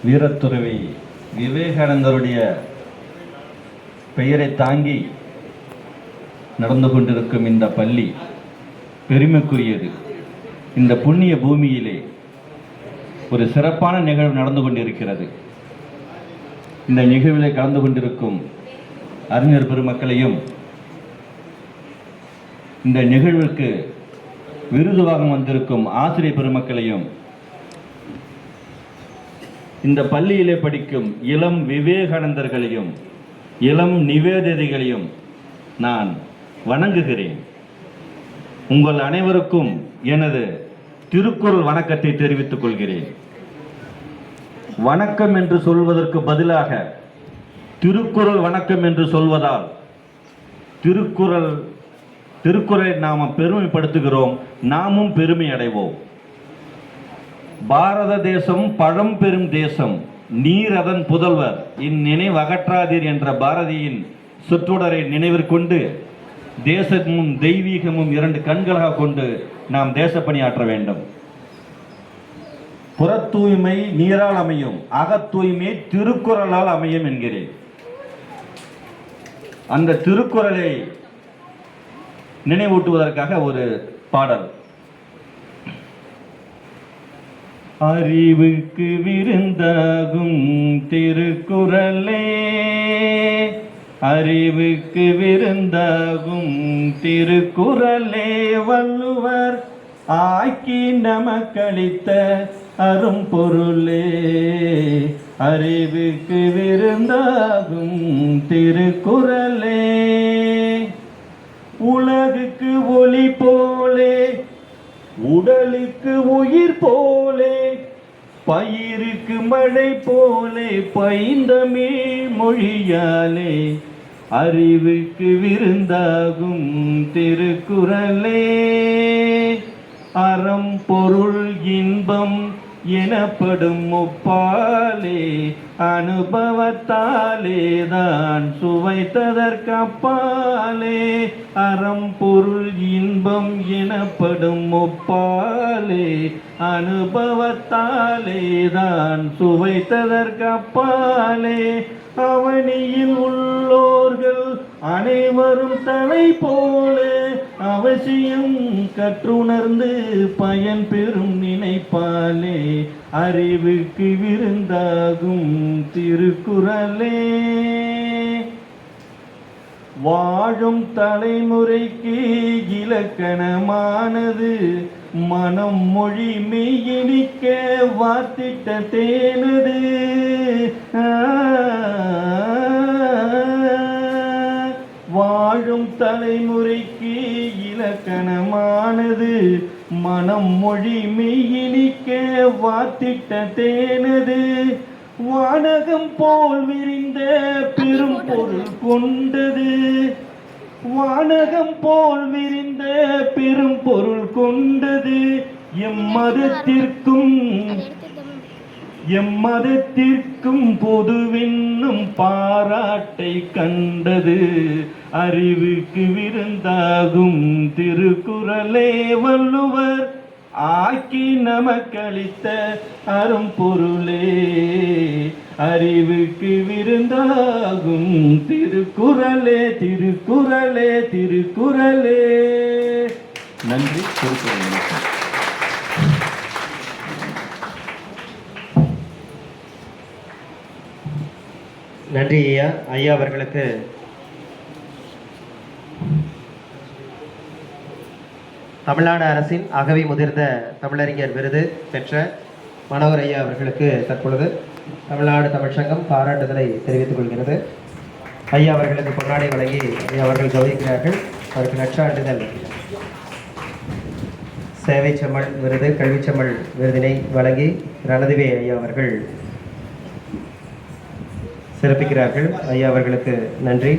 வீரத்துறவி விவேகானந்தருடைய பெயரை தாங்கி நடந்து கொண்டிருக்கும் இந்த பள்ளி பெருமைக்குரியது. இந்த புண்ணிய பூமியிலே ஒரு சிறப்பான நிகழ்வு நடந்து கொண்டிருக்கிறது. இந்த நிகழ்விலே கலந்து கொண்டிருக்கும் அறிஞர் பெருமக்களையும், இந்த நிகழ்வுக்கு விருது வாங்க வந்திருக்கும் ஆசிரியர் பெருமக்களையும், இந்த பள்ளியிலே படிக்கும் இளம் விவேகானந்தர்களையும் இளம் நிவேதிகளையும் நான் வணங்குகிறேன். உங்கள் அனைவருக்கும் எனது திருக்குறள் வணக்கத்தை தெரிவித்துக் கொள்கிறேன். வணக்கம் என்று சொல்வதற்கு பதிலாக திருக்குறள் வணக்கம் என்று சொல்வதால் திருக்குறளை நாம் பெருமைப்படுத்துகிறோம், நாமும் பெருமை அடைவோம். பாரத தேசம் பழம்பெரும் தேசம், நீர் அதன் புதல்வர், இந்நினைவு அகற்றாதீர் என்ற பாரதியின் சொற்றொடரை நினைவிற்கொண்டு தேசமும் தெய்வீகமும் இரண்டு கண்களாக கொண்டு நாம் தேசப்பணியாற்ற வேண்டும். புற தூய்மை நீரால் அமையும், அகத் தூய்மை திருக்குறளால் அமையும் என்கிறேன். அந்த திருக்குறளை நினைவூட்டுவதற்காக ஒரு பாடல். அறிவுக்கு விருந்தாகும் திருக்குறளே, அறிவுக்கு விருந்தாகும் திருக்குறளே, வள்ளுவர் ஆக்கி நமக்களித்த அரும்பொருளே, அறிவுக்கு விருந்தாகும் திருக்குறளே. உலகுக்கு ஒளி போலே, உடலுக்கு உயிர் போலே, பயிருக்கு மழை போலே, பைந்தமிழ் மொழியாலே, அறிவுக்கு விருந்தாகும் திருக்குறளே. அறம் பொருள் இன்பம் எனப்படும் முப்பாலே, அனுபவத்தாலே தான் சுவைத்ததற்கப்பாலே. அறம் பொருள் இன்பம் எனப்படும் முப்பாலே, அனுபவத்தாலே தான் சுவைத்ததற்கப்பாலே. அவனியில் உள்ளோர்கள் அனைவரும் தலை போலே, அவசியம் கற்றுணர்ந்து பயன் பெறும் நினைப்பாலே, அறிவுக்கு விருந்தாகும் திருக்குறளே. வாழும் தலைமுறைக்கு இலக்கணமானது, மனம் மொழி மெய்யினிக்க வாத்திட்ட தேனது. வாழும் தலைமுறைக்கு இலக்கணமானது, மனம் மொழி மெய்யினிக்க வாத்திட்ட தேனது. வானகம் போல் விரிந்த பெரும் பொருள் கொண்டது, வானகம் போல் விரிந்த பெரும் பொருள் கொண்டது. எம்மதத்திற்கும் பொதுவென்னும் பாராட்டை கண்டது, அறிவுக்கு விருந்தாகும் திருக்குறளே. வள்ளுவர் ஆக்கி நமக்களித்த அரும்பொருளே, அறிவுக்கு விருந்தாகும் திருக்குறளே, திருக்குறளே, திருக்குறளே. நன்றி. திருக்குறள். நன்றி ஐயா. ஐயா அவர்களுக்கு தமிழ்நாடு அரசின் அகவி முதிர்ந்த தமிழறிஞர் விருது பெற்ற மனோகர் ஐயா அவர்களுக்கு தற்பொழுது தமிழ்நாடு தமிழ் சங்கம் பாராட்டுதலை தெரிவித்துக் கொள்கிறது. ஐயா அவர்களுக்கு பொன்னாடை வழங்கி ஐயா அவர்கள் கௌரவிக்கிறார்கள். அவருக்கு நற்சான்றிதழ் சேவை செம்மல் விருது, கல்வி செம்மல் விருதினை வழங்கி ரணதிவே ஐயா அவர்கள் சிறப்பிக்கிறார்கள். ஐயா அவர்களுக்கு நன்றி.